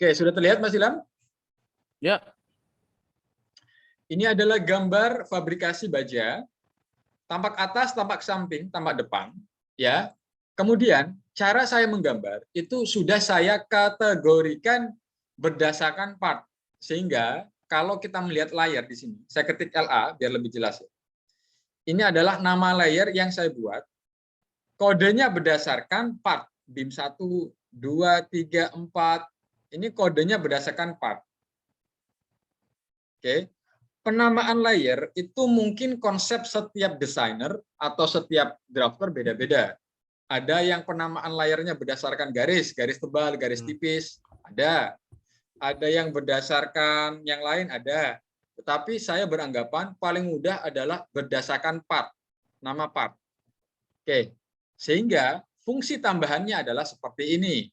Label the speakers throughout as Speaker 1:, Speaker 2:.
Speaker 1: Oke, sudah terlihat Mas Ilham?
Speaker 2: Ya.
Speaker 1: Ini adalah gambar fabrikasi baja. Tampak atas, tampak samping, tampak depan. Ya. Kemudian, cara saya menggambar itu sudah saya kategorikan berdasarkan part. Sehingga kalau kita melihat layar di sini, saya ketik LA biar lebih jelas. Ini adalah nama layer yang saya buat. Kodenya berdasarkan part. BIM 1, 2, 3, 4. Ini kodenya berdasarkan part. Oke. Penamaan layer itu mungkin konsep setiap desainer atau setiap drafter beda-beda. Ada yang penamaan layernya berdasarkan garis, garis tebal, garis tipis, ada. Ada yang berdasarkan yang lain, ada. Tetapi saya beranggapan paling mudah adalah berdasarkan part, nama part. Oke, sehingga fungsi tambahannya adalah seperti ini.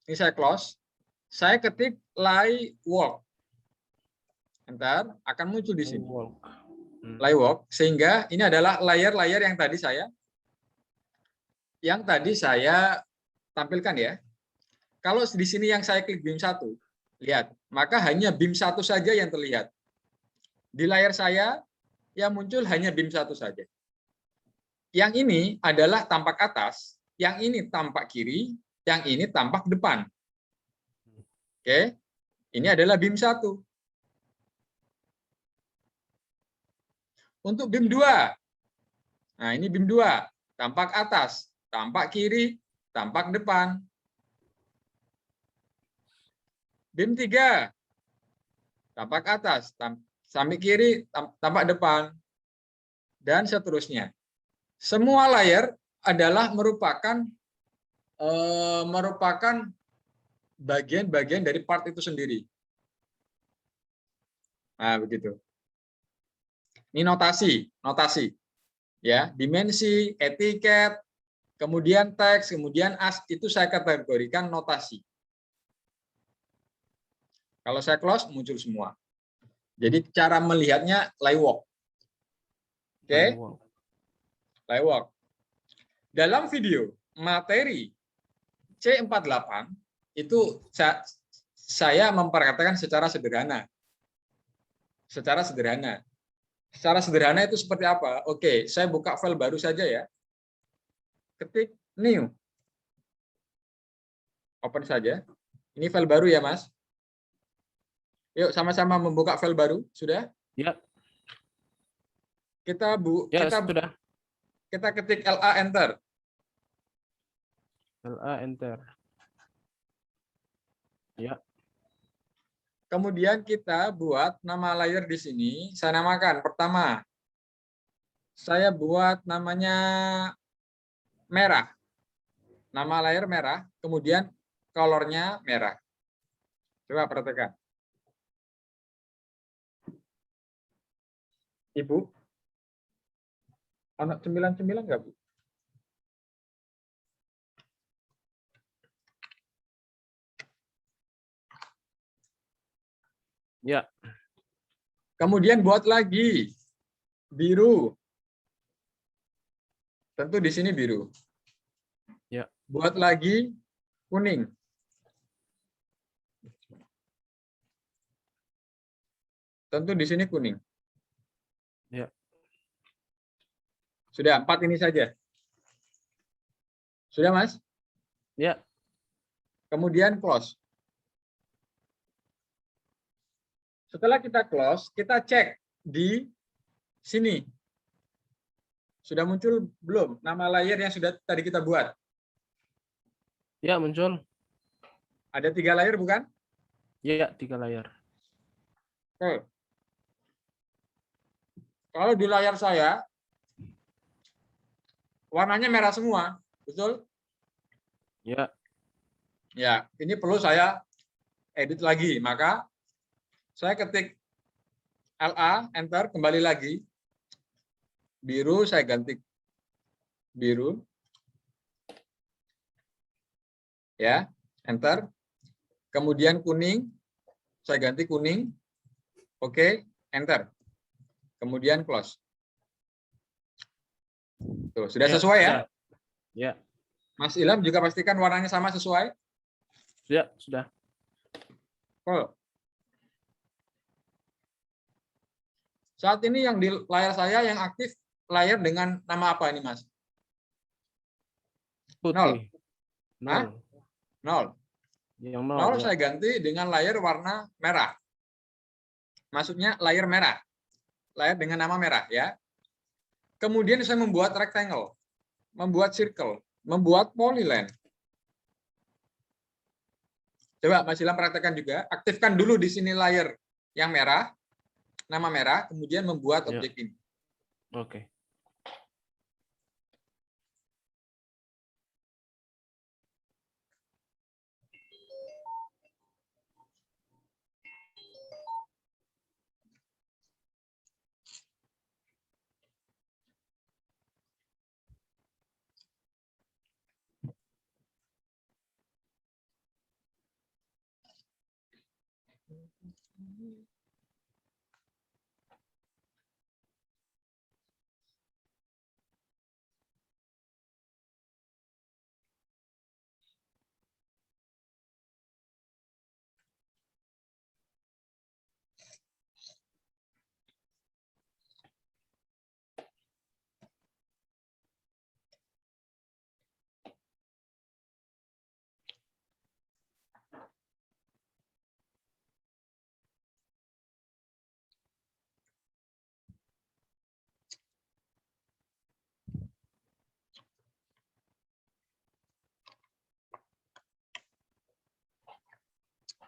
Speaker 1: Ini saya close. Saya ketik lay work. Entar akan muncul di sini. Lay work, sehingga ini adalah layer-layer yang tadi saya tampilkan ya. Kalau di sini yang saya klik BIM 1, lihat, maka hanya BIM 1 saja yang terlihat. Di layar saya yang muncul hanya BIM 1 saja. Yang ini adalah tampak atas, yang ini tampak kiri, yang ini tampak depan. Oke, ini adalah BIM 1. Untuk BIM 2, nah ini BIM 2, tampak atas, tampak kiri, tampak depan. BIM 3, tampak atas, sampai kiri, tampak depan, dan seterusnya. Semua layer adalah merupakan bagian-bagian dari part itu sendiri. Nah, begitu. Ini notasi. Ya, dimensi, etiket, kemudian teks, kemudian as, itu saya kategorikan notasi. Kalau saya close, muncul semua. Jadi cara melihatnya laywalk. Oke? Laywalk. Dalam video materi C48 itu saya memperkatakan secara sederhana. Secara sederhana itu seperti apa? Oke, saya buka file baru saja ya. Ketik new. Open saja. Ini file baru ya, Mas? Yuk sama-sama membuka file baru. Sudah?
Speaker 2: Ya.
Speaker 1: Sudah. Kita ketik LA enter.
Speaker 2: LA enter. Ya.
Speaker 1: Kemudian kita buat nama layer di sini. Saya namakan pertama. Saya buat namanya merah. Nama layer merah, kemudian colornya merah. Coba perhatikan. Ibu, anak 99 nggak, Bu?
Speaker 2: Ya.
Speaker 1: Kemudian buat lagi biru. Tentu di sini biru.
Speaker 2: Ya.
Speaker 1: Buat lagi kuning. Tentu di sini kuning.
Speaker 2: Ya.
Speaker 1: Sudah 4 ini saja. Sudah, Mas?
Speaker 2: Ya.
Speaker 1: Kemudian close. Setelah kita close, kita cek di sini. Sudah muncul belum nama layer yang sudah tadi kita buat?
Speaker 2: Ya, muncul.
Speaker 1: Ada 3 layer bukan?
Speaker 2: Ya, 3 layar.
Speaker 1: Oke. Kalau di layar saya, warnanya merah semua. Betul?
Speaker 2: Ya.
Speaker 1: Ya, ini perlu saya edit lagi. Maka saya ketik LA, enter, kembali lagi. Biru, saya ganti biru. Ya, enter. Kemudian kuning, saya ganti kuning. Oke, enter. Kemudian close. Tuh, sudah sesuai ya?
Speaker 2: Ya.
Speaker 1: Mas Ilham juga pastikan warnanya sama sesuai.
Speaker 2: Ya, sudah.
Speaker 1: Oh. Saat ini yang di layar saya yang aktif layar dengan nama apa ini, Mas? Nol.
Speaker 2: Putih.
Speaker 1: Hah?
Speaker 2: 0.
Speaker 1: Nol.
Speaker 2: Yang 0
Speaker 1: Nol
Speaker 2: ya.
Speaker 1: saya ganti dengan layar warna merah. Maksudnya layar merah. Layar dengan nama merah ya. Kemudian saya membuat rectangle, membuat circle, membuat polyline. Coba Mas Ilham praktekkan juga. Aktifkan dulu di sini layar yang merah, nama merah, kemudian membuat
Speaker 2: Ya.
Speaker 1: objek ini.
Speaker 2: Oke.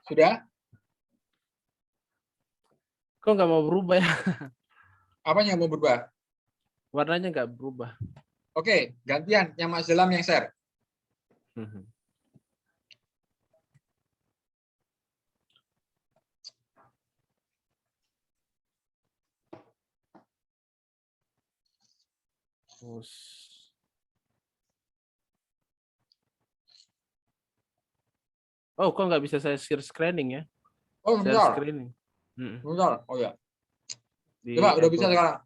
Speaker 1: Sudah?
Speaker 2: Kok nggak mau berubah ya?
Speaker 1: Apa yang mau berubah?
Speaker 2: Warnanya nggak berubah.
Speaker 1: Oke, gantian yang Mas Ilham yang share.
Speaker 2: Oh, kok nggak bisa saya share screening ya?
Speaker 1: Oh,
Speaker 2: Share
Speaker 1: bentar.
Speaker 2: screening.
Speaker 1: Bentar. Oh ya.
Speaker 2: Di
Speaker 1: Coba udah bisa
Speaker 2: Apple.
Speaker 1: sekarang.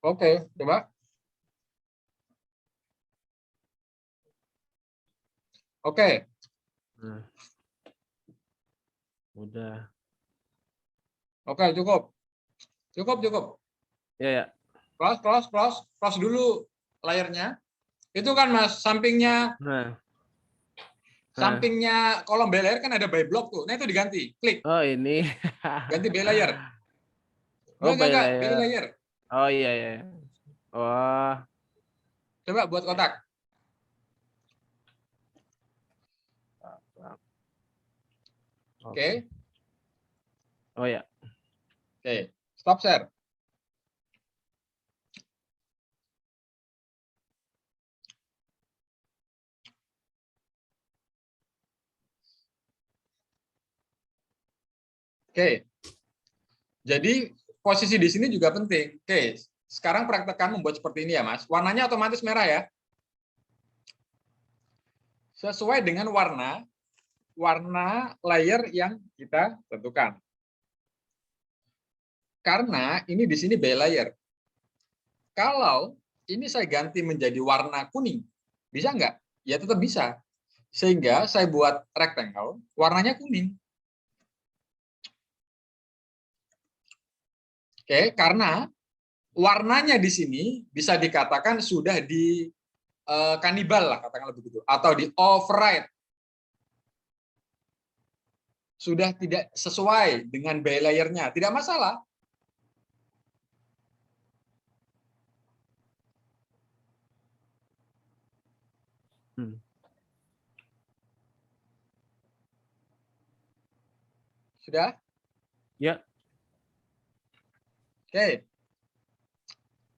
Speaker 1: Oke, coba. Oke.
Speaker 2: Nah, udah.
Speaker 1: Oke, cukup. Cukup.
Speaker 2: Ya, ya.
Speaker 1: Close dulu layarnya. Itu kan Mas, sampingnya
Speaker 2: Nah.
Speaker 1: sampingnya kolom by layer kan ada by block tuh. Nah, itu diganti. Klik.
Speaker 2: Oh, ini.
Speaker 1: Ganti by layer.
Speaker 2: Oh, by
Speaker 1: Enggak. By
Speaker 2: layer.
Speaker 1: layer.
Speaker 2: Oh, iya, iya. Wah.
Speaker 1: Coba buat kotak. Oke.
Speaker 2: Oh, ya.
Speaker 1: Oke. Stop share. Oke. Jadi posisi di sini juga penting. Oke. Sekarang praktekkan membuat seperti ini ya, Mas. Warnanya otomatis merah ya. Sesuai dengan warna layer yang kita tentukan. Karena ini di sini by layer. Kalau ini saya ganti menjadi warna kuning, bisa nggak? Ya tetap bisa. Sehingga saya buat rectangle, warnanya kuning. Oke, karena warnanya di sini bisa dikatakan sudah di kanibal lah, katakanlah begitu, atau di override. Sudah tidak sesuai dengan by layer-nya, tidak masalah. Sudah?
Speaker 2: Ya.
Speaker 1: Oke.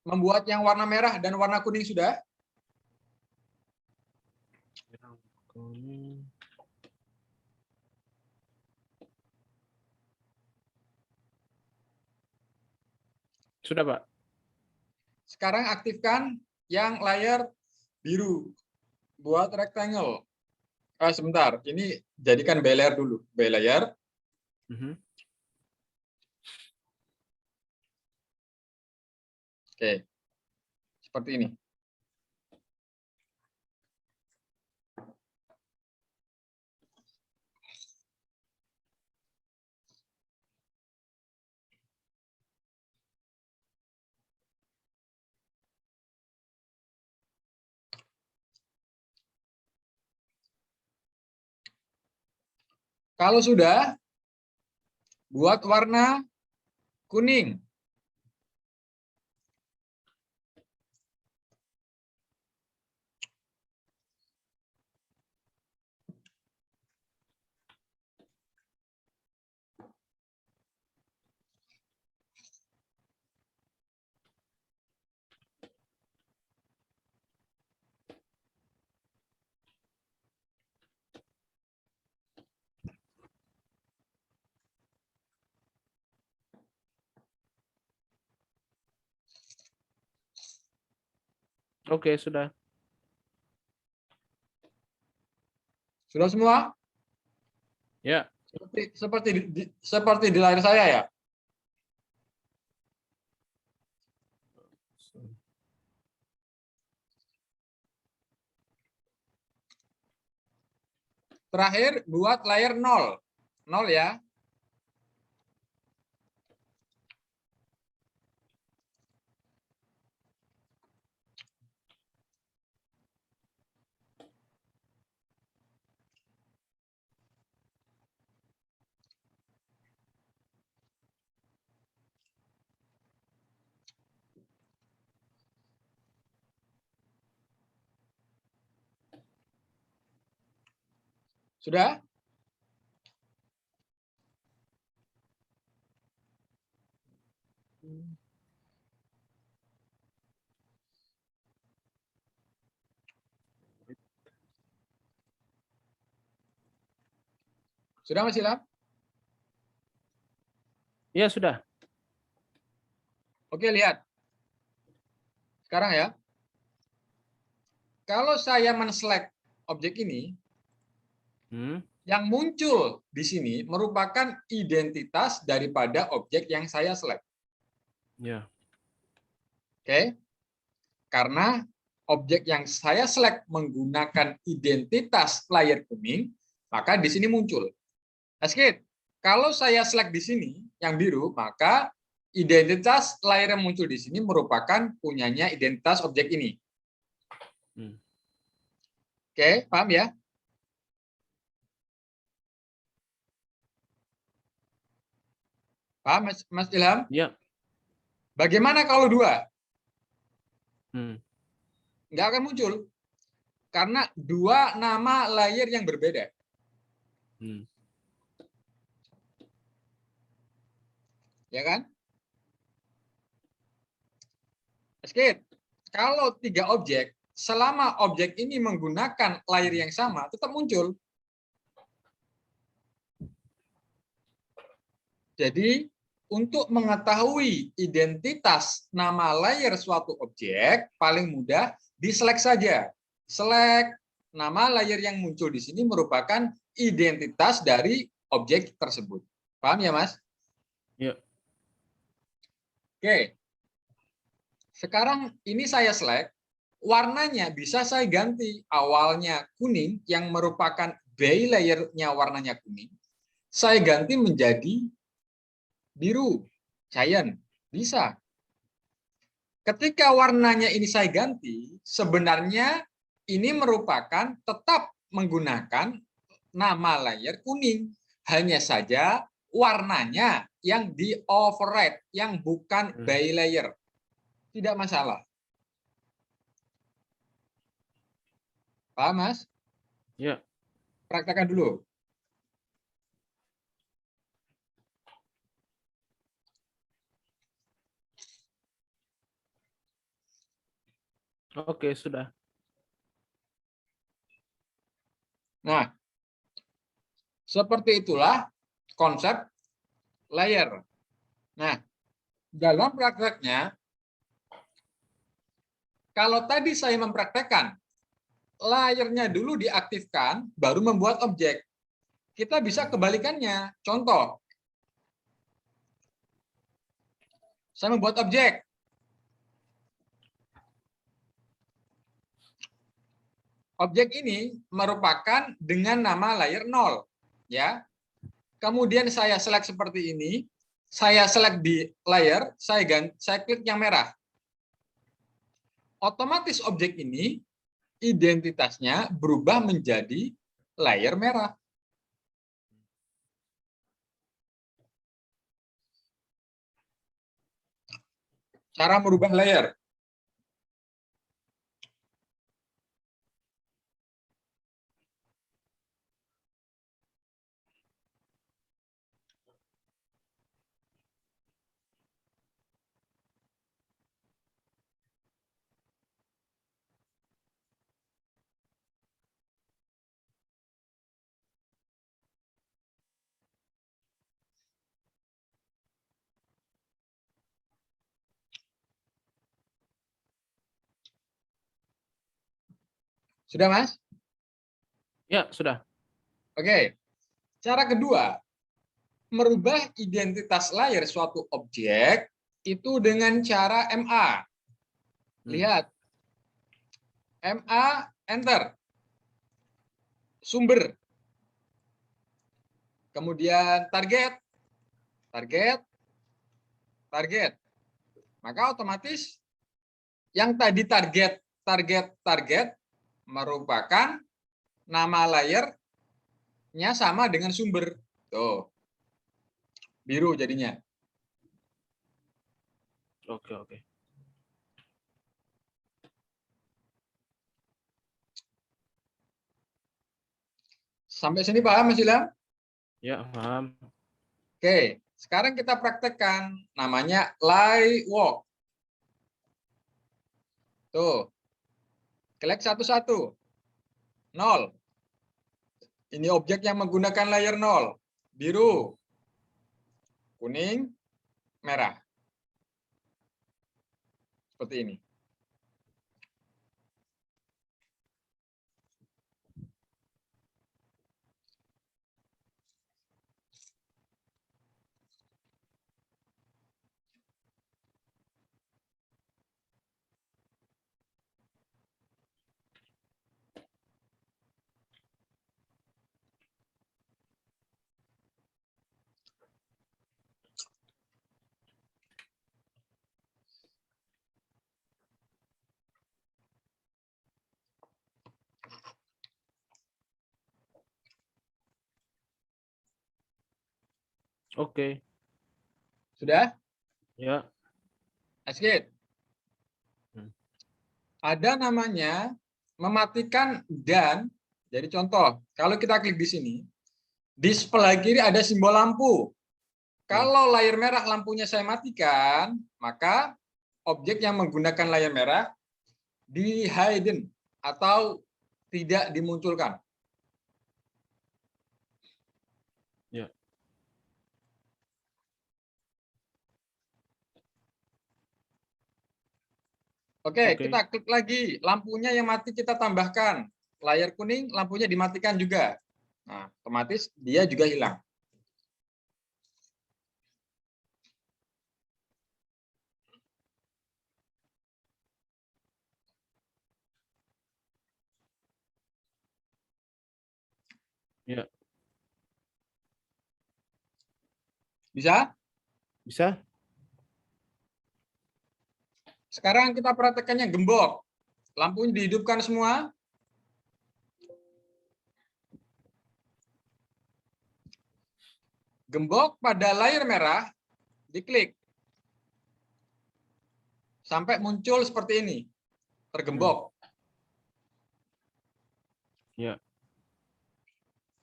Speaker 1: Membuat yang warna merah dan warna kuning sudah?
Speaker 2: Sudah, Pak.
Speaker 1: Sekarang aktifkan yang layar biru. Buat rectangle. Sebentar, ini jadikan by layer dulu. By layer. Oke, seperti ini. Kalau sudah, buat warna kuning.
Speaker 2: Oke, sudah.
Speaker 1: Sudah semua?
Speaker 2: Ya.
Speaker 1: Seperti di layar saya ya. Terakhir buat layar 0. 0 ya. Sudah? Sudah Mas Ilham?
Speaker 2: Ya, sudah.
Speaker 1: Oke, lihat. Sekarang ya. Kalau saya men-select objek ini, yang muncul di sini merupakan identitas daripada objek yang saya select.
Speaker 2: Ya.
Speaker 1: Oke. Karena objek yang saya select menggunakan identitas layar kuning, maka di sini muncul. Asik. Kalau saya select di sini yang biru, maka identitas layar yang muncul di sini merupakan punyanya identitas objek ini. Oke, paham ya? Paham, Mas Ilham?
Speaker 2: Ya.
Speaker 1: Bagaimana kalau dua?
Speaker 2: Hmm.
Speaker 1: Nggak akan muncul. Karena dua nama layer yang berbeda. Ya kan? Skip. Kalau tiga objek, selama objek ini menggunakan layer yang sama, tetap muncul. Jadi, untuk mengetahui identitas nama layer suatu objek, paling mudah diselect saja. Select nama layer yang muncul di sini merupakan identitas dari objek tersebut. Paham ya, Mas?
Speaker 2: Ya.
Speaker 1: Oke. Sekarang ini saya select, warnanya bisa saya ganti. Awalnya kuning, yang merupakan base layer-nya warnanya kuning, saya ganti menjadi biru, giant. Bisa. Ketika warnanya ini saya ganti, sebenarnya ini merupakan tetap menggunakan nama layer kuning. Hanya saja warnanya yang di override, yang bukan by layer. Tidak masalah. Paham, Mas?
Speaker 2: Ya.
Speaker 1: Praktekkan dulu.
Speaker 2: Oke, sudah.
Speaker 1: Nah, seperti itulah konsep layer. Nah, dalam prakteknya, kalau tadi saya mempraktekkan, layernya dulu diaktifkan, baru membuat objek. Kita bisa kebalikannya. Contoh, saya membuat objek. objek ini merupakan dengan nama layer 0, ya. Kemudian saya select seperti ini, saya select di layer, saya klik yang merah. Otomatis objek ini identitasnya berubah menjadi layer merah. Cara merubah layer. Sudah, Mas?
Speaker 2: Ya, sudah.
Speaker 1: Oke. Cara kedua, merubah identitas layer suatu objek itu dengan cara MA. Lihat. MA, enter. Sumber. Kemudian target. Target. Maka otomatis yang tadi target merupakan nama layernya sama dengan sumber. Tuh. Biru jadinya.
Speaker 2: Oke.
Speaker 1: Sampai sini paham, Mas Ilham?
Speaker 2: Ya, paham.
Speaker 1: Oke, sekarang kita praktekkan. Namanya lie walk. Tuh. Klik satu-satu. 0. Ini objek yang menggunakan layer 0. Biru, kuning, merah. Seperti ini.
Speaker 2: Oke.
Speaker 1: Sudah?
Speaker 2: Ya.
Speaker 1: Escape. Ada namanya mematikan dan, jadi contoh, kalau kita klik di sini, di sebelah kiri ada simbol lampu. Kalau layar merah lampunya saya matikan, maka objek yang menggunakan layar merah di hidden atau tidak dimunculkan.
Speaker 2: Ya.
Speaker 1: Oke, kita klik lagi. Lampunya yang mati kita tambahkan. Layar kuning, lampunya dimatikan juga. Nah, otomatis dia juga hilang.
Speaker 2: Ya.
Speaker 1: Bisa?
Speaker 2: Bisa?
Speaker 1: Sekarang kita praktekannya gembok. Lampunya dihidupkan semua. Gembok pada layar merah, diklik. Sampai muncul seperti ini. Tergembok.
Speaker 2: Ya.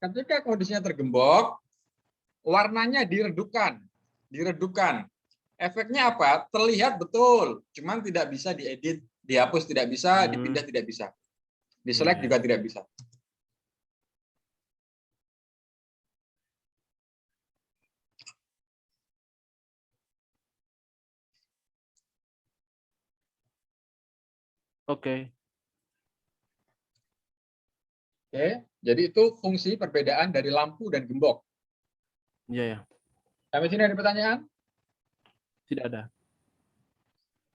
Speaker 1: Ketika kondisinya tergembok, warnanya diredupkan. Efeknya apa? Terlihat betul, cuman tidak bisa diedit, dihapus tidak bisa, dipindah tidak bisa. Di-select juga tidak bisa.
Speaker 2: Oke.
Speaker 1: Oke, jadi itu fungsi perbedaan dari lampu dan gembok.
Speaker 2: Iya ya.
Speaker 1: Sampai sini ada pertanyaan?
Speaker 2: Tidak ada.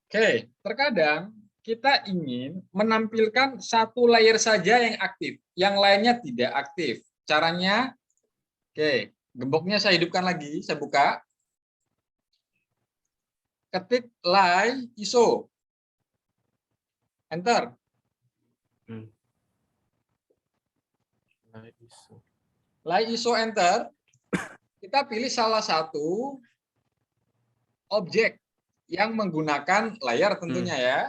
Speaker 1: Oke, terkadang kita ingin menampilkan satu layer saja yang aktif, yang lainnya tidak aktif. Caranya, oke, gemboknya saya hidupkan lagi, saya buka. Ketik lie ISO. Enter. Lie ISO enter. Kita pilih salah satu objek yang menggunakan layar tentunya ya.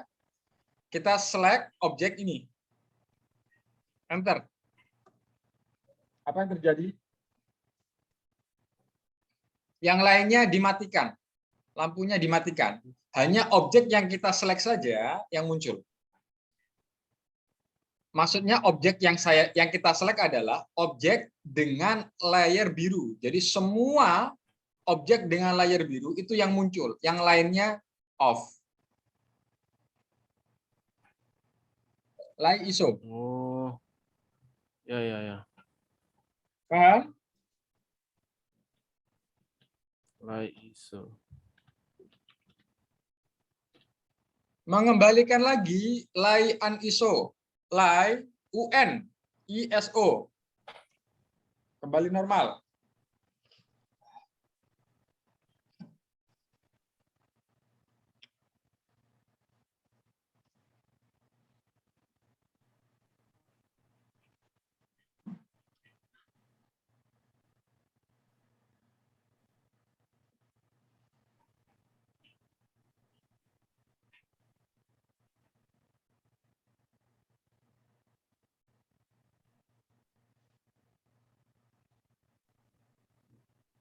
Speaker 1: Kita select objek ini. Enter. Apa yang terjadi? Yang lainnya dimatikan. Lampunya dimatikan. Hanya objek yang kita select saja yang muncul. Maksudnya objek yang kita select adalah objek dengan layar biru. Jadi semua objek dengan layar biru itu yang muncul, yang lainnya off. Lie ISO.
Speaker 2: Oh, ya.
Speaker 1: Paham?
Speaker 2: Lie ISO.
Speaker 1: Mengembalikan lagi lie uniso. Lie UN ISO. Kembali normal.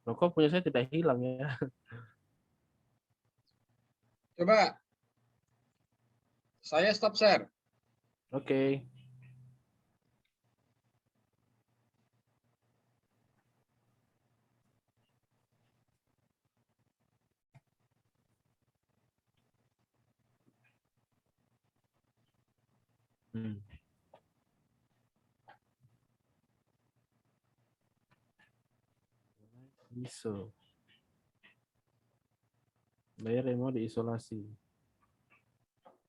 Speaker 2: Loh, kok punya saya tidak hilang ya?
Speaker 1: Coba saya stop share.
Speaker 2: Oke. ISO. Layar yang mau diisolasi.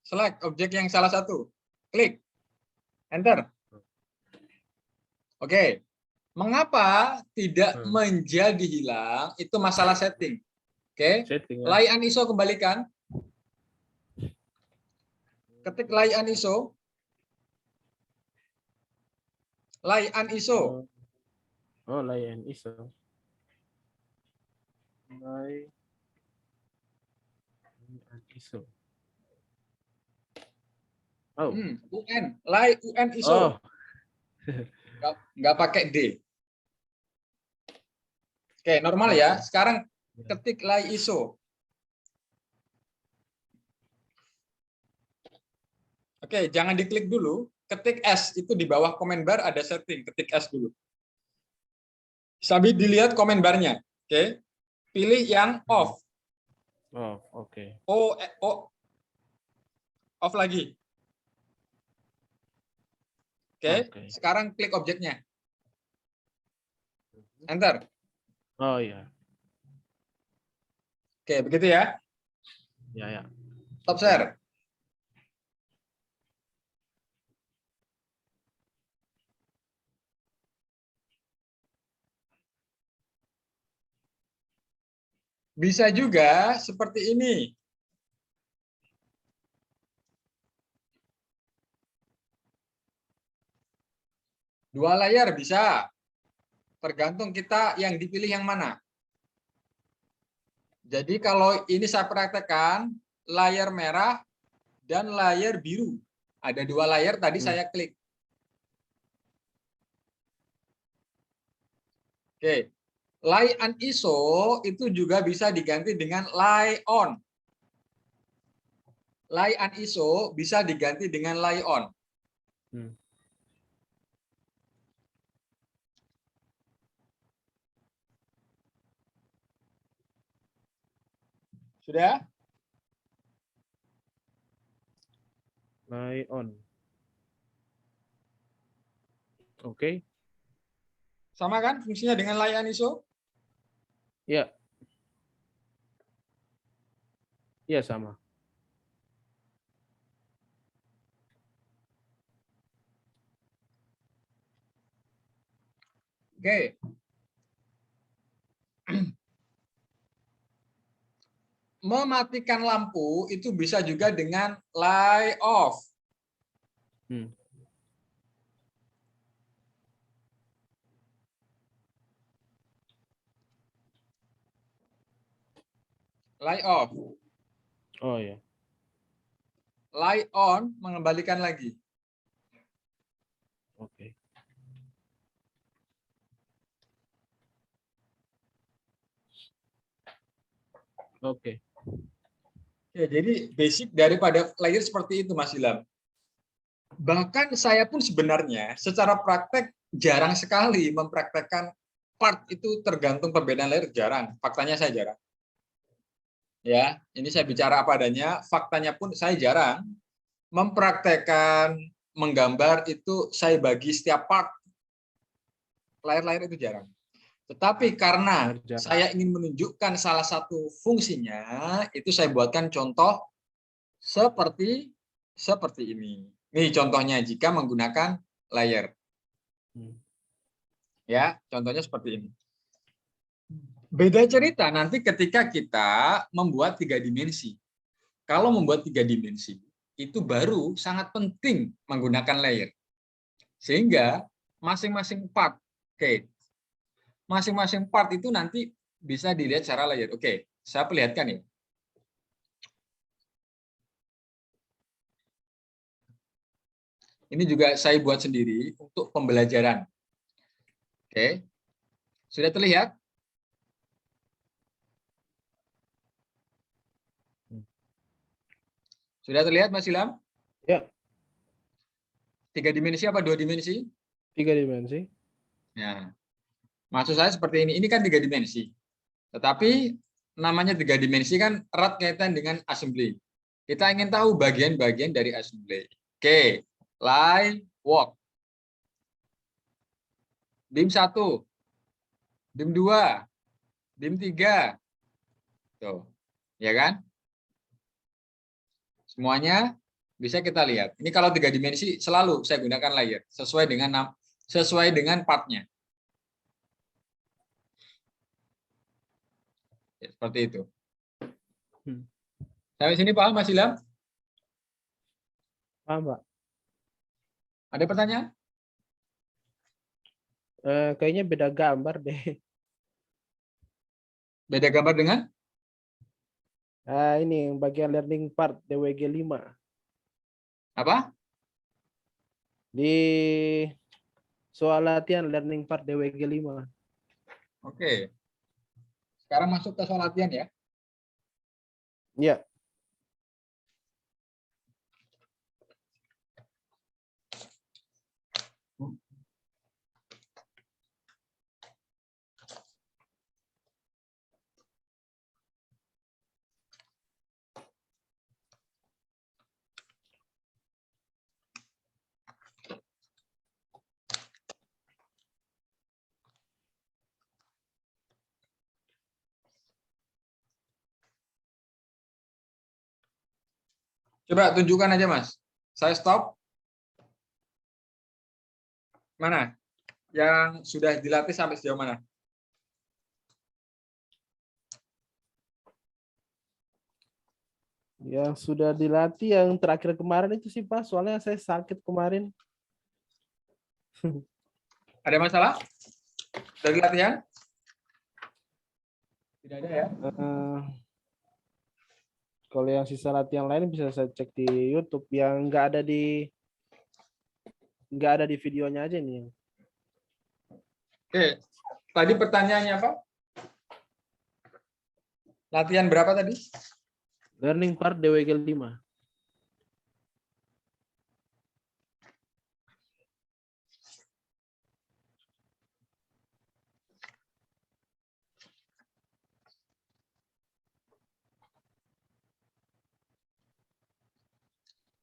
Speaker 1: Select objek yang salah satu. Klik. Enter. Oke. Mengapa tidak menjadi hilang? Itu masalah setting. Oke.
Speaker 2: Setting ya.
Speaker 1: Lie uniso kembalikan. Ketik lie uniso. Lie uniso.
Speaker 2: Oh, lie ISO. Lie ISO. Oh.
Speaker 1: UN. Lie UN ISO.
Speaker 2: Oh.
Speaker 1: Nggak pakai D. Oke, normal ya. Sekarang ketik lie ISO. Oke, jangan diklik dulu. Ketik S, itu di bawah komen bar ada setting. Ketik S dulu. Sambil dilihat komen barnya. Oke. Pilih yang off.
Speaker 2: Oh, oke.
Speaker 1: Off lagi. Oke. Sekarang klik objeknya. Enter.
Speaker 2: Oh iya.
Speaker 1: Oke, begitu ya.
Speaker 2: Ya.
Speaker 1: Stop share. Bisa juga seperti ini. Dua layar bisa. Tergantung kita yang dipilih yang mana. Jadi kalau ini saya praktekkan, layar merah dan layar biru. Ada dua layar tadi saya klik. Oke. Lie uniso itu juga bisa diganti dengan lie on. Lie uniso bisa diganti dengan lie on. Sudah?
Speaker 2: Lie on. Oke.
Speaker 1: Sama kan fungsinya dengan lie uniso?
Speaker 2: Iya. Iya, sama.
Speaker 1: Oke. Mematikan lampu itu bisa juga dengan light off.
Speaker 2: Hmm.
Speaker 1: Light off.
Speaker 2: Oh ya.
Speaker 1: Light on mengembalikan lagi.
Speaker 2: Oke. Oke.
Speaker 1: Ya, jadi basic daripada layer seperti itu, Mas Ilham. Bahkan saya pun sebenarnya secara praktek jarang sekali mempraktekkan part itu tergantung perbedaan layer, jarang. Faktanya saya jarang. Ya, ini saya bicara apa adanya, faktanya pun saya jarang mempraktekkan menggambar itu saya bagi setiap part layer-layer itu jarang. Tetapi karena saya ingin menunjukkan salah satu fungsinya, itu saya buatkan contoh seperti ini. Nih contohnya jika menggunakan layer. Ya, contohnya seperti ini. Beda cerita nanti ketika kita membuat 3 dimensi. Kalau membuat 3 dimensi, itu baru sangat penting menggunakan layer. Sehingga masing-masing part, oke, masing-masing part itu nanti bisa dilihat secara layer. Oke, saya perlihatkan ya. Ini juga saya buat sendiri untuk pembelajaran. Oke, sudah terlihat? Sudah terlihat, Mas Ilham?
Speaker 2: Ya.
Speaker 1: 3 dimensi apa 2 dimensi?
Speaker 2: 3 dimensi.
Speaker 1: Ya, maksud saya seperti ini. Ini kan 3 dimensi. Tetapi namanya 3 dimensi kan erat kaitan dengan assembly. Kita ingin tahu bagian-bagian dari assembly. Oke, line walk. Dim 1, dim 2, dim 3. Tuh, ya kan? Semuanya bisa kita lihat. Ini kalau 3 dimensi selalu saya gunakan layer sesuai dengan partnya. Ya, seperti itu. Sampai sini paham, Mas Ilham?
Speaker 2: Paham, Pak?
Speaker 1: Ada pertanyaan?
Speaker 2: Kayaknya beda gambar deh.
Speaker 1: Beda gambar dengan?
Speaker 2: Ini yang bagian learning part DWG 5.
Speaker 1: Apa?
Speaker 2: Di soal latihan learning part DWG 5.
Speaker 1: Oke. Sekarang masuk ke soal latihan ya.
Speaker 2: Ya.
Speaker 1: Coba tunjukkan aja, Mas. Saya stop. Mana? Yang sudah dilatih sampai sejauh mana?
Speaker 2: Yang sudah dilatih yang terakhir kemarin itu sih, Pak. Soalnya saya sakit kemarin.
Speaker 1: Ada masalah dari latihan? Tidak ada ya?
Speaker 2: Kalau yang sisa latihan lain bisa saya cek di YouTube. Yang nggak ada di videonya aja nih.
Speaker 1: Oke. Tadi pertanyaannya apa? Latihan berapa tadi?
Speaker 2: Learning part DWG 5.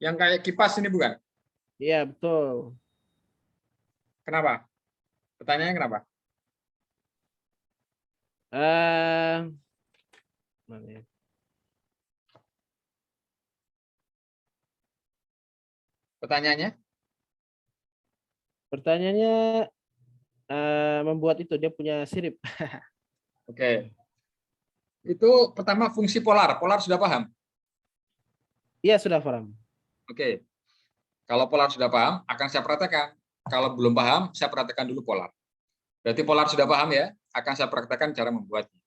Speaker 1: Yang kayak kipas ini bukan?
Speaker 2: Iya, betul.
Speaker 1: Kenapa? Pertanyaannya kenapa?
Speaker 2: Mana ya?
Speaker 1: Pertanyaannya?
Speaker 2: Pertanyaannya membuat itu dia punya sirip.
Speaker 1: Oke. Itu pertama fungsi polar. Polar sudah paham?
Speaker 2: Iya, sudah paham.
Speaker 1: Oke. Kalau polar sudah paham, akan saya praktekkan. Kalau belum paham, saya praktekkan dulu polar. Berarti polar sudah paham ya? Akan saya praktekkan cara membuatnya.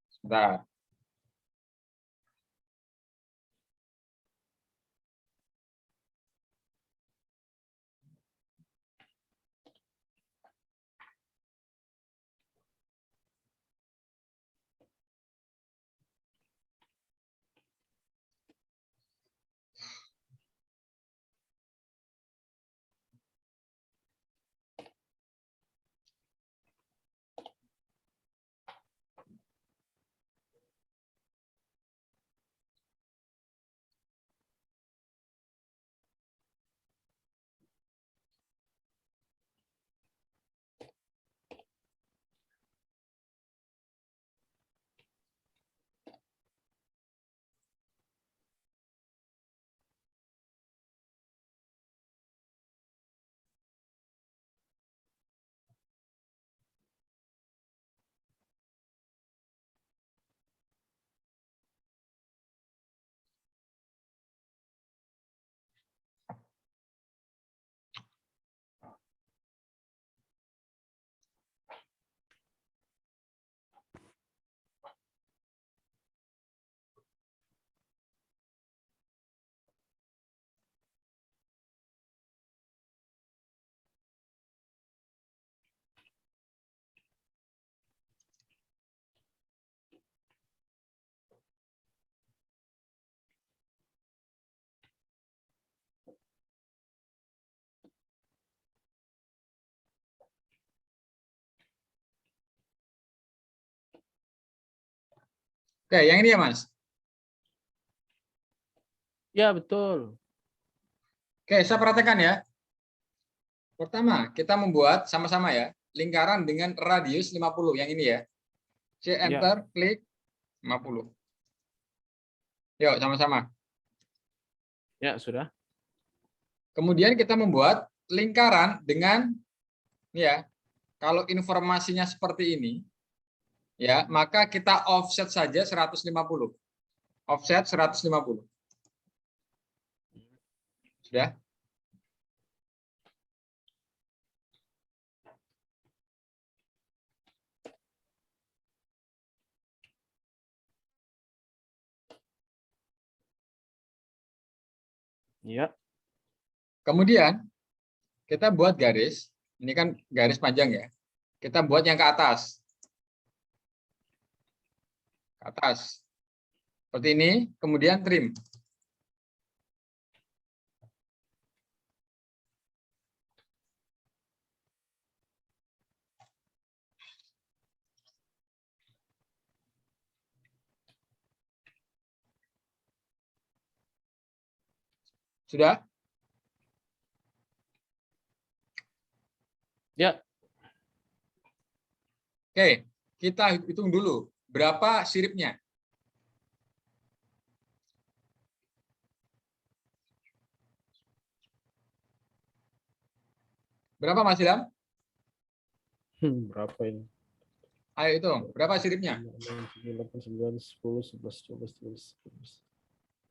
Speaker 1: Sebentar. Oke, yang ini ya, Mas.
Speaker 2: Ya, betul.
Speaker 1: Oke, saya praktekkan ya. Pertama, kita membuat sama-sama ya, lingkaran dengan radius 50. Yang ini ya. C,
Speaker 2: Ya,
Speaker 1: enter, klik, 50. Yuk, sama-sama.
Speaker 2: ya sudah.
Speaker 1: Kemudian kita membuat lingkaran dengan, ya, kalau informasinya seperti ini, ya, maka kita offset saja 150. Offset 150. Sudah?
Speaker 2: Ya,
Speaker 1: Kemudian kita buat garis. Ini kan garis panjang ya. Kita buat yang ke atas. Ke atas. Seperti ini, kemudian trim. Sudah?
Speaker 2: ya.
Speaker 1: Oke, kita hitung dulu. Berapa siripnya? Berapa, Mas Ilham?
Speaker 2: Berapa ini?
Speaker 1: Ayo hitung. Berapa siripnya?
Speaker 2: 8, 9, 10, 11, 12,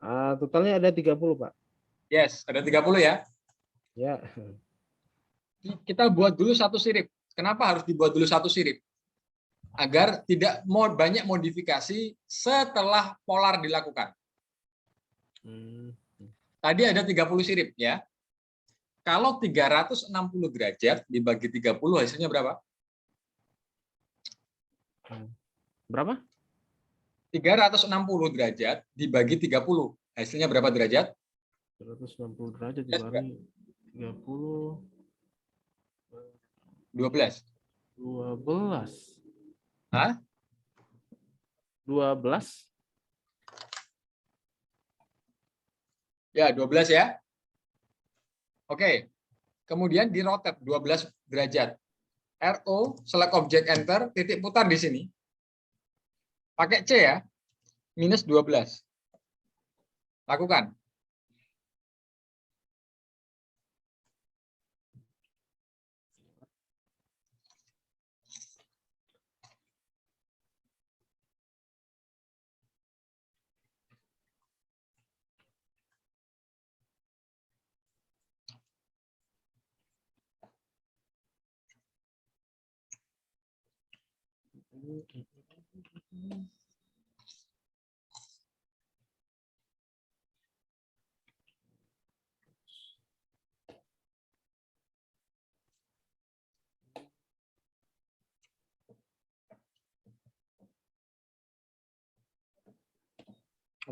Speaker 2: 13. Totalnya ada 30, Pak.
Speaker 1: Yes, ada 30 ya.
Speaker 2: Ya.
Speaker 1: Kita buat dulu satu sirip. Kenapa harus dibuat dulu satu sirip? Agar tidak banyak modifikasi setelah polar dilakukan. Tadi ada 30 sirip ya. Kalau 360 derajat dibagi 30 hasilnya berapa?
Speaker 2: Berapa?
Speaker 1: 360 derajat dibagi 30. Hasilnya berapa derajat?
Speaker 2: 160 derajat dibagi 30.
Speaker 1: 12.
Speaker 2: 12.
Speaker 1: Hah?
Speaker 2: 12.
Speaker 1: Ya, 12 ya. Oke. Kemudian dirotate 12 derajat. RO, select object enter, titik putar di sini. Pakai C ya. Minus 12. Lakukan. Apa,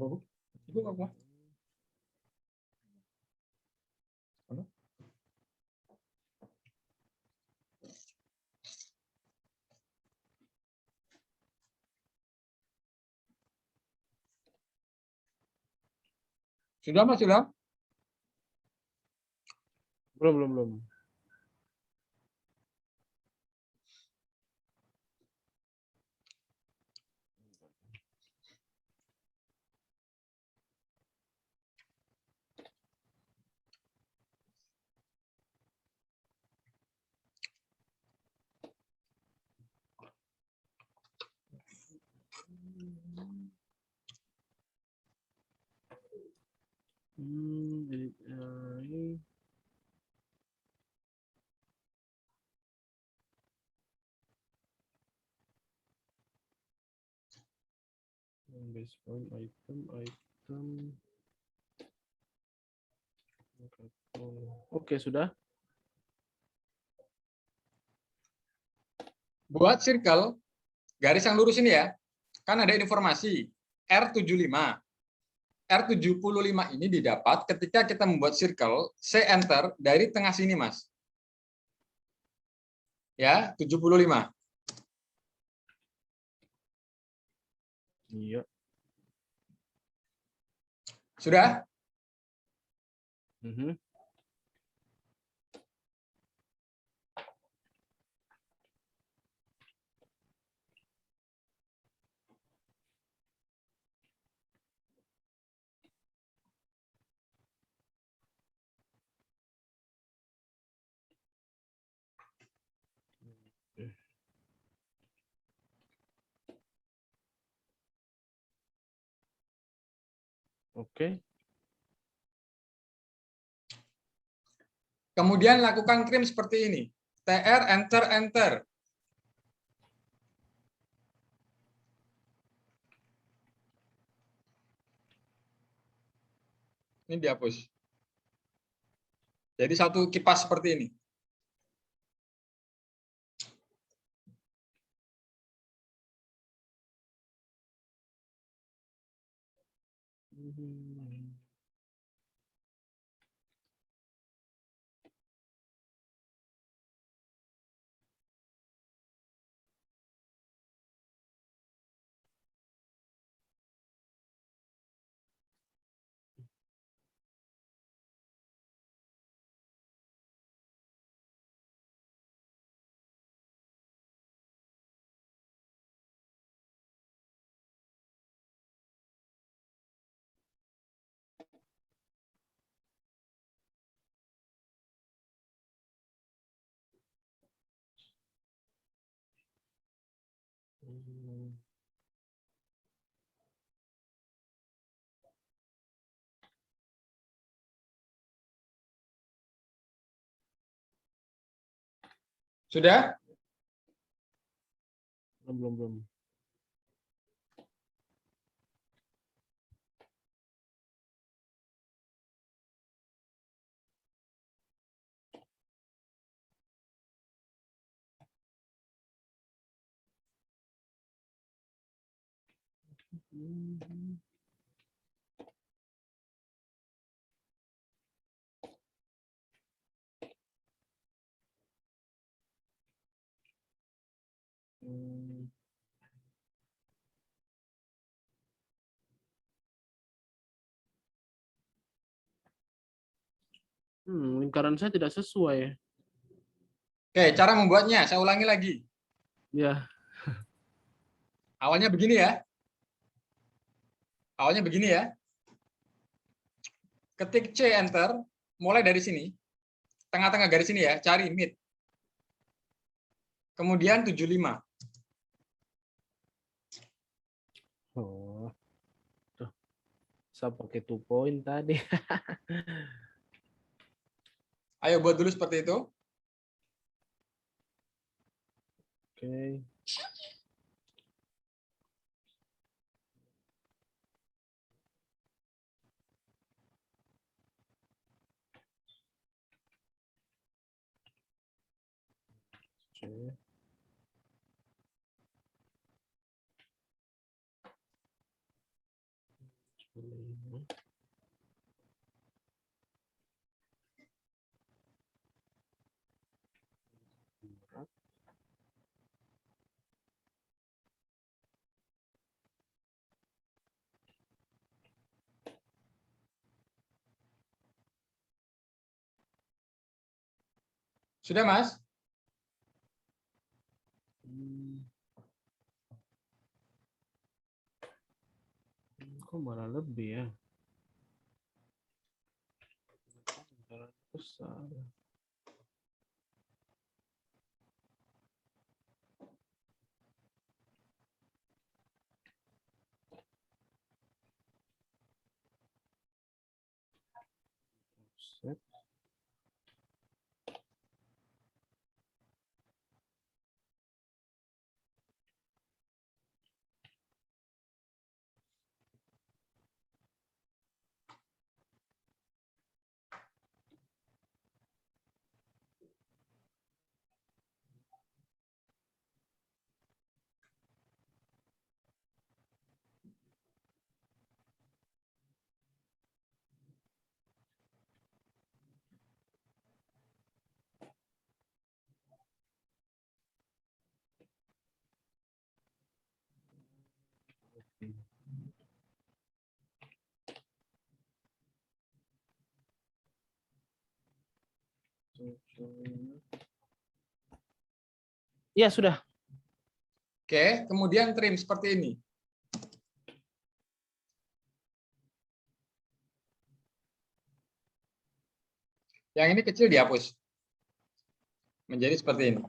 Speaker 1: Bu? Ibu apa? Apa? Sudah, Mas, sudah?
Speaker 2: Belum. Ini. Base point item. Oke, sudah.
Speaker 1: Buat circle, garis yang lurus ini ya, kan ada informasi R75. R75 ini didapat ketika kita membuat circle, C enter dari tengah sini, Mas. Ya, 75.
Speaker 2: Iya.
Speaker 1: Sudah?
Speaker 2: Oke.
Speaker 1: Kemudian lakukan trim seperti ini. TR, enter, enter. Ini dihapus. Jadi satu kipas seperti ini. Sudah?
Speaker 2: Belum. Lingkaran saya tidak sesuai.
Speaker 1: Oke, cara membuatnya. Saya ulangi lagi.
Speaker 2: Ya.
Speaker 1: Awalnya begini ya. Awalnya begini ya. Ketik C, enter. Mulai dari sini. Tengah-tengah garis ini ya. Cari mid. Kemudian 75.
Speaker 2: Oh. Tuh. Saya pakai 2 point tadi.
Speaker 1: Ayo buat dulu seperti itu.
Speaker 2: Oke. Oke.
Speaker 1: Sudah, Mas?
Speaker 2: Kok malah lebih ya? Besar. Set. Ya sudah.
Speaker 1: Oke, kemudian trim seperti ini. Yang ini kecil dihapus. Menjadi seperti ini.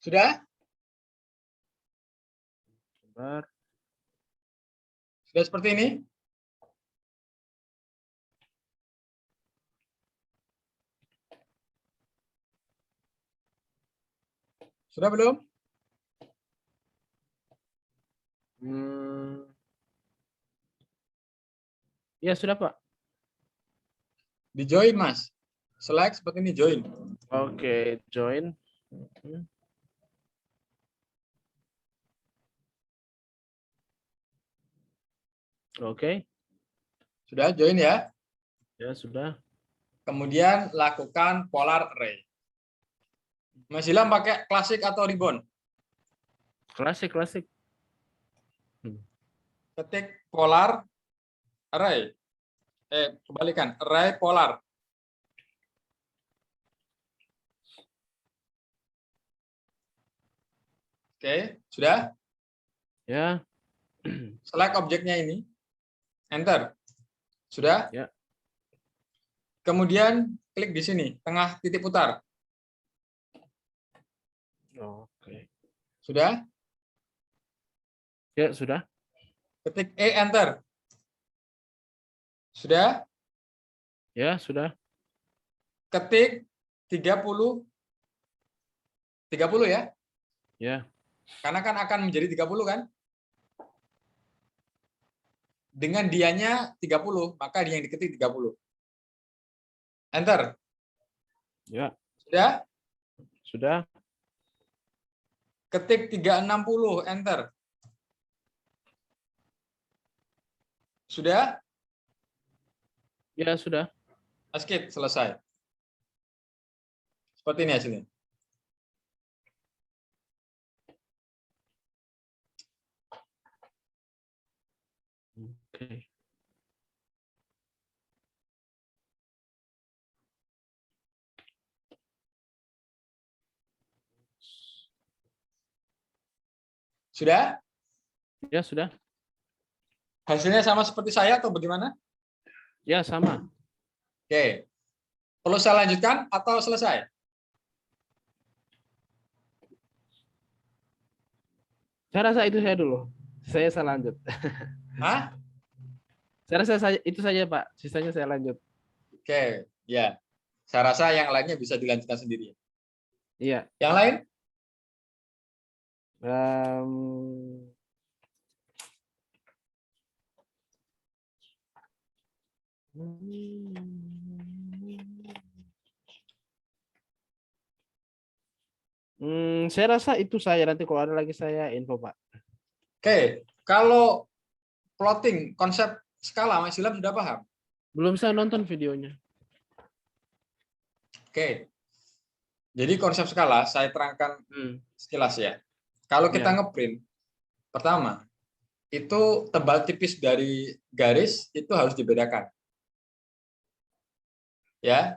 Speaker 1: Sudah?
Speaker 2: Sebentar.
Speaker 1: Sudah seperti ini? Sudah belum?
Speaker 2: Ya sudah, Pak.
Speaker 1: Di join, Mas. Select seperti ini, join.
Speaker 2: Oke, join. Oke.
Speaker 1: Sudah join ya?
Speaker 2: Ya sudah.
Speaker 1: Kemudian lakukan polar array. Mas Ilham pakai klasik atau ribbon?
Speaker 2: Klasik.
Speaker 1: Ketik polar array. Kebalikan, array polar. Oke, sudah?
Speaker 2: Ya.
Speaker 1: Select objeknya ini. Enter. Sudah?
Speaker 2: Ya.
Speaker 1: Kemudian klik di sini, tengah titik putar.
Speaker 2: Oke.
Speaker 1: Sudah?
Speaker 2: Ya sudah.
Speaker 1: Ketik E, enter. Sudah?
Speaker 2: Ya sudah.
Speaker 1: Ketik 30. 30 ya?
Speaker 2: Ya.
Speaker 1: Karena kan akan menjadi 30 kan? dengan dianya 30, maka dia yang diketik 30. Enter.
Speaker 2: Ya,
Speaker 1: Sudah?
Speaker 2: sudah.
Speaker 1: Ketik 360, enter. Sudah?
Speaker 2: Ya, sudah.
Speaker 1: Skip, selesai. Seperti ini hasilnya.
Speaker 2: Oke.
Speaker 1: Sudah?
Speaker 2: Ya, sudah.
Speaker 1: Hasilnya sama seperti saya atau bagaimana?
Speaker 2: Ya, sama.
Speaker 1: Oke. Perlu saya lanjutkan atau selesai?
Speaker 2: Saya rasa itu saya dulu. Saya lanjut.
Speaker 1: Hah?
Speaker 2: Saya rasa itu saja, Pak. Sisanya saya lanjut.
Speaker 1: Oke, ya. Saya rasa yang lainnya bisa dilanjutkan sendiri.
Speaker 2: Iya.
Speaker 1: Yang lain?
Speaker 2: Em, saya rasa itu saja. Nanti kalau ada lagi saya info, Pak.
Speaker 1: Oke, kalau plotting konsep skala Mas Ilham sudah paham?
Speaker 2: Belum saya nonton videonya.
Speaker 1: Oke. Jadi konsep skala saya terangkan sekilas ya. Kalau kita
Speaker 2: Ya.
Speaker 1: ngeprint, pertama, itu tebal tipis dari garis itu harus dibedakan. Ya,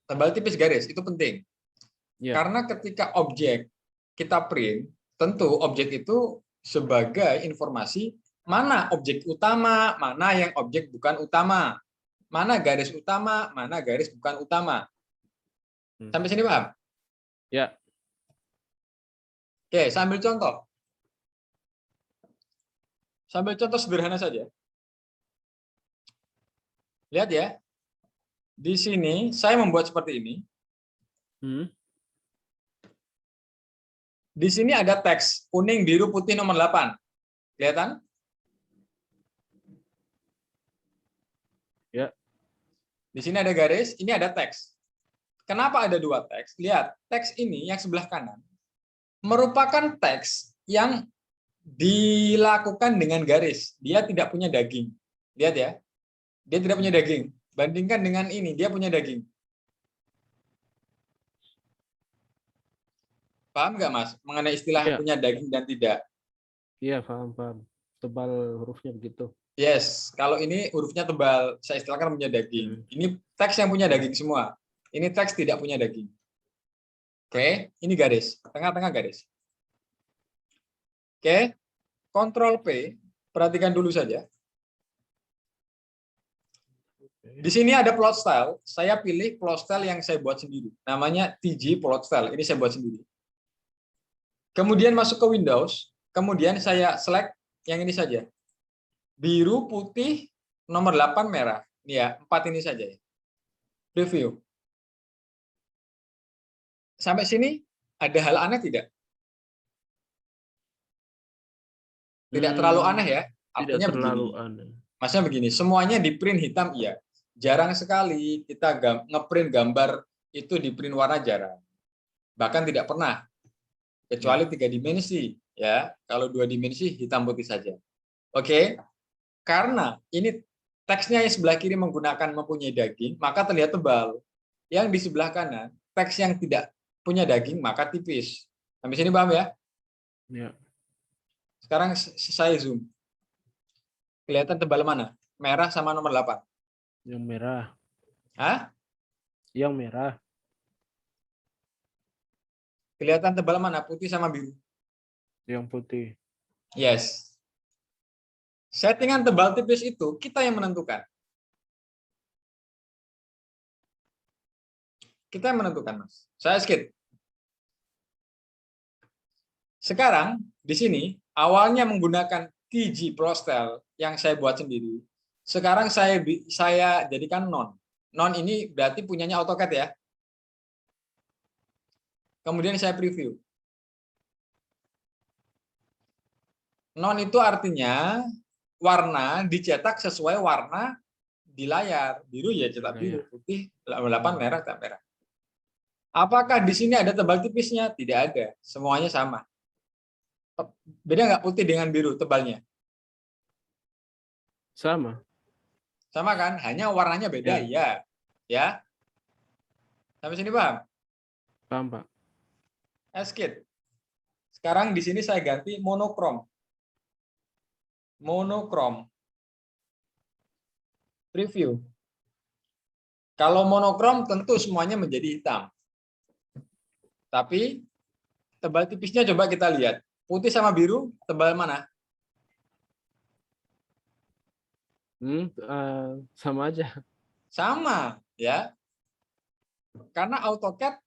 Speaker 1: tebal tipis garis itu penting.
Speaker 2: Ya.
Speaker 1: Karena ketika objek kita print, tentu objek itu sebagai informasi mana objek utama, mana yang objek bukan utama, mana garis utama, mana garis bukan utama. Sampai sini paham?
Speaker 2: Ya.
Speaker 1: Oke, sambil contoh. Sambil contoh sederhana saja. Lihat ya. Di sini saya membuat seperti ini. Di sini ada teks kuning, biru, putih nomor 8. Kelihatan?
Speaker 2: Ya.
Speaker 1: Di sini ada garis, ini ada teks. Kenapa ada dua teks? Lihat, teks ini yang sebelah kanan merupakan teks yang dilakukan dengan garis. Dia tidak punya daging. Lihat ya. Dia tidak punya daging. Bandingkan dengan ini, dia punya daging. Paham nggak, Mas? Mengenai istilah punya daging dan tidak?
Speaker 2: Iya, paham. Tebal hurufnya begitu.
Speaker 1: Yes, kalau ini hurufnya tebal, saya istilahkan punya daging. Ini teks yang punya daging semua. Ini teks tidak punya daging. Oke, ini garis. Tengah-tengah garis. Oke, Ctrl P. Perhatikan dulu saja. Di sini ada plot style. Saya pilih plot style yang saya buat sendiri. Namanya TG plot style. Ini saya buat sendiri. Kemudian masuk ke Windows. Kemudian saya select yang ini saja. Biru, putih, nomor 8 merah. Ini ya, 4 ini saja ya. Preview. Sampai sini ada hal aneh tidak? Tidak terlalu aneh ya. Artinya
Speaker 2: tidak terlalu
Speaker 1: begini.
Speaker 2: aneh.
Speaker 1: Maksudnya begini, semuanya di print hitam iya. Jarang sekali kita ngeprint gambar itu di print warna jarang. Bahkan tidak pernah. Kecuali 3 dimensi ya. Kalau 2 dimensi hitam putih saja. Oke. Karena ini teksnya yang sebelah kiri menggunakan mempunyai daging, maka terlihat tebal. Yang di sebelah kanan, teks yang tidak punya daging, maka tipis. Sampai sini paham ya?
Speaker 2: Ya.
Speaker 1: Sekarang saya zoom. Kelihatan tebal mana? Merah sama nomor 8.
Speaker 2: Yang merah.
Speaker 1: Hah?
Speaker 2: Yang merah.
Speaker 1: Kelihatan tebal mana? Putih sama biru.
Speaker 2: Yang putih.
Speaker 1: Yes. Settingan tebal tipis itu kita yang menentukan. Kita yang menentukan, Mas. Saya skip. Sekarang di sini awalnya menggunakan TG Plostel yang saya buat sendiri. Sekarang saya jadikan non. Non ini berarti punyanya AutoCAD ya. Kemudian saya preview. Non itu artinya warna dicetak sesuai warna di layar. Biru ya cetak biru, putih 8, merah tak merah. Apakah di sini ada tebal tipisnya? Tidak ada, semuanya sama. Beda nggak putih dengan biru tebalnya?
Speaker 2: Sama.
Speaker 1: Sama kan? Hanya warnanya beda, ya. Ya. Sampai sini paham?
Speaker 2: Paham, Pak.
Speaker 1: Eskit. Sekarang di sini saya ganti monokrom. Monokrom. Preview. Kalau monokrom tentu semuanya menjadi hitam. Tapi tebal tipisnya coba kita lihat. Putih sama biru, tebal mana?
Speaker 2: Sama aja.
Speaker 1: Sama, ya. Karena AutoCAD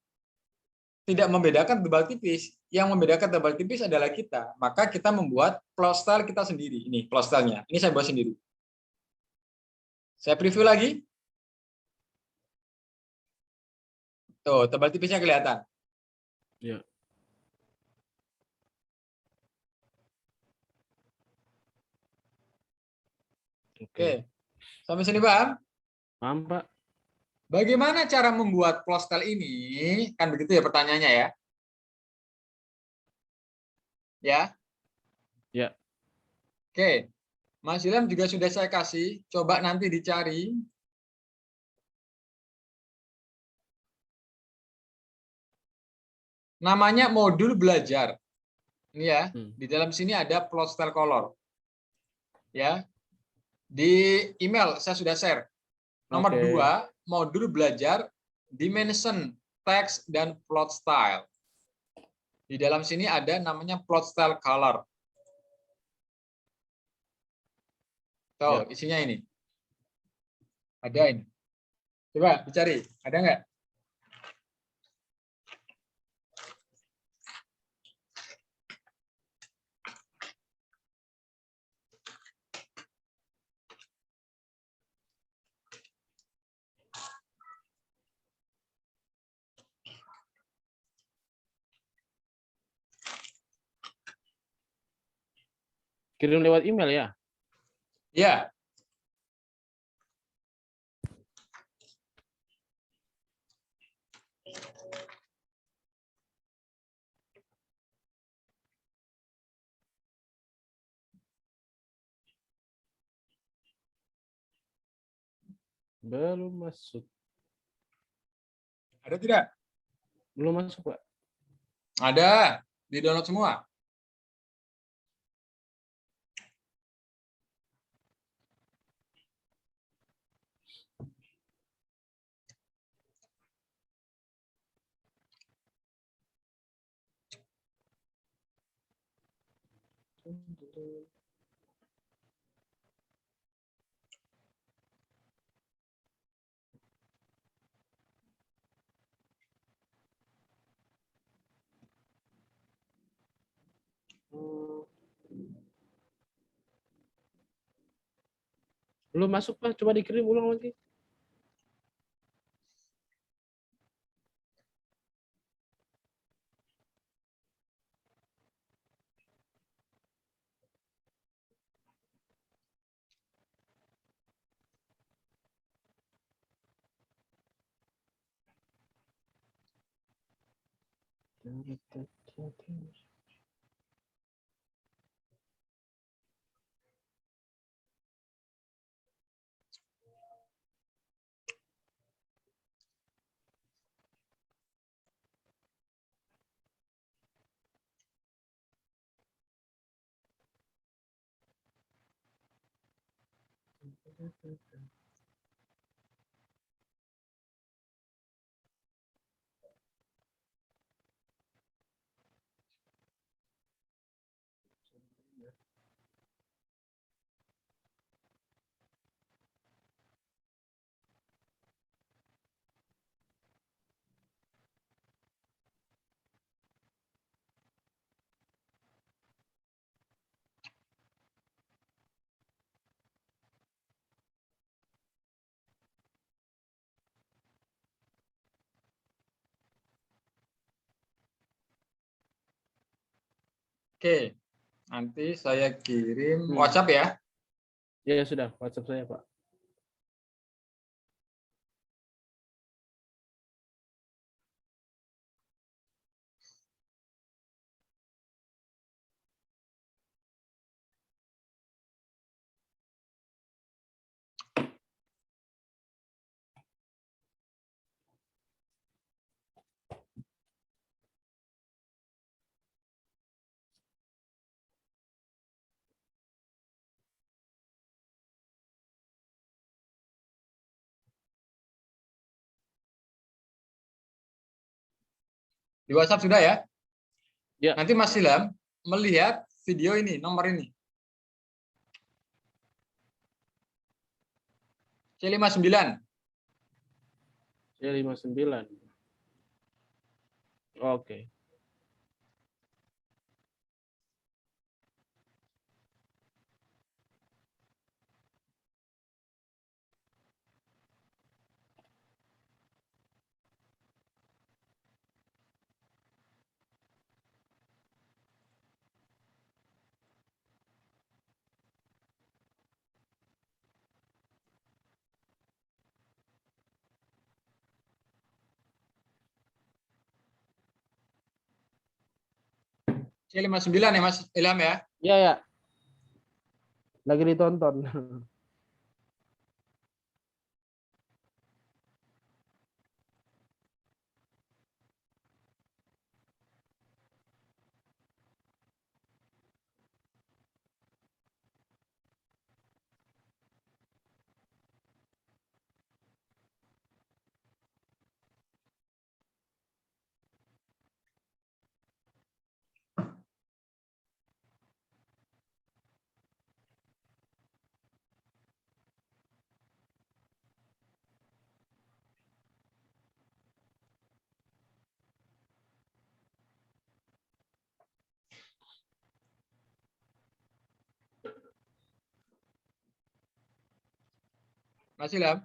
Speaker 1: tidak membedakan tebal tipis. Yang membedakan tebal tipis adalah kita. Maka kita membuat plot style kita sendiri. Ini plot style-nya. Ini saya buat sendiri. Saya preview lagi. Tuh, tebal tipisnya kelihatan.
Speaker 2: Ya.
Speaker 1: Oke. Sampai sini paham?
Speaker 2: Paham, Pak.
Speaker 1: Bagaimana cara membuat plot style ini? Kan begitu ya pertanyaannya ya. Ya.
Speaker 2: Ya.
Speaker 1: Oke. Mas Ilham juga sudah saya kasih. Coba nanti dicari. Namanya modul belajar. Ini ya. Di dalam sini ada plot style color. Ya. Di email saya sudah share. Nomor 2, modul belajar dimension, text, dan plot style. Di dalam sini ada namanya plot style color. Tuh, isinya ini. Ada ini. Coba dicari. Ada nggak?
Speaker 2: Kirim lewat email ya?
Speaker 1: Ya.
Speaker 2: Belum masuk.
Speaker 1: Ada tidak?
Speaker 2: Belum masuk, Pak.
Speaker 1: Ada. Di-download semua.
Speaker 2: Belum masuk, Pak. Coba dikirim ulang lagi. Oke. Nanti saya kirim WhatsApp ya. Ya sudah, WhatsApp saya, Pak.
Speaker 1: Di WhatsApp sudah ya?
Speaker 2: Ya,
Speaker 1: Nanti Mas Ilham melihat video ini, nomor ini. C59.
Speaker 2: C59. Oke.
Speaker 1: C59 ya Mas Ilham ya?
Speaker 2: Ya, ya. Lagi ditonton.
Speaker 1: Mas Ilham,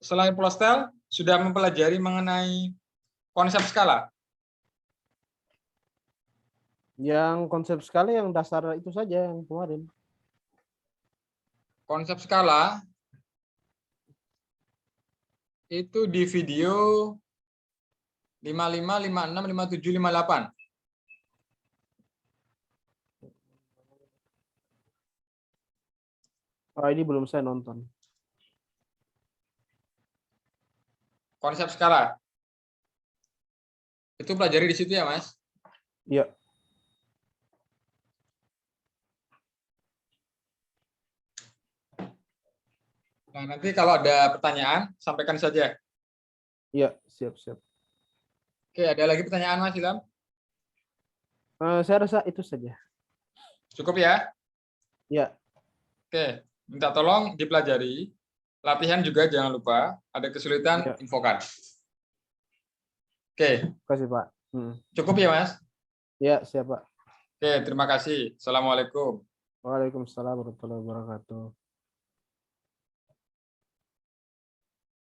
Speaker 1: selain Polostel sudah mempelajari mengenai konsep skala.
Speaker 2: Yang konsep sekali yang dasar itu saja yang kemarin.
Speaker 1: Konsep skala itu di video 55, 56, 57, 58.
Speaker 2: Oh, ini belum saya nonton.
Speaker 1: Konsep skala. Itu pelajari di situ ya, Mas?
Speaker 2: Iya.
Speaker 1: Nah, nanti kalau ada pertanyaan, sampaikan saja.
Speaker 2: Iya, siap-siap.
Speaker 1: Oke, ada lagi pertanyaan, Mas Ilham?
Speaker 2: Saya rasa itu saja.
Speaker 1: Cukup ya?
Speaker 2: Ya,
Speaker 1: Oke, minta tolong dipelajari. Latihan juga jangan lupa, ada kesulitan,
Speaker 2: ya.
Speaker 1: infokan. Oke,
Speaker 2: Terima kasih, Pak.
Speaker 1: cukup ya, Mas?
Speaker 2: Ya, siap, Pak.
Speaker 1: Oke, terima kasih. Assalamualaikum.
Speaker 2: Waalaikumsalam warahmatullahi wabarakatuh.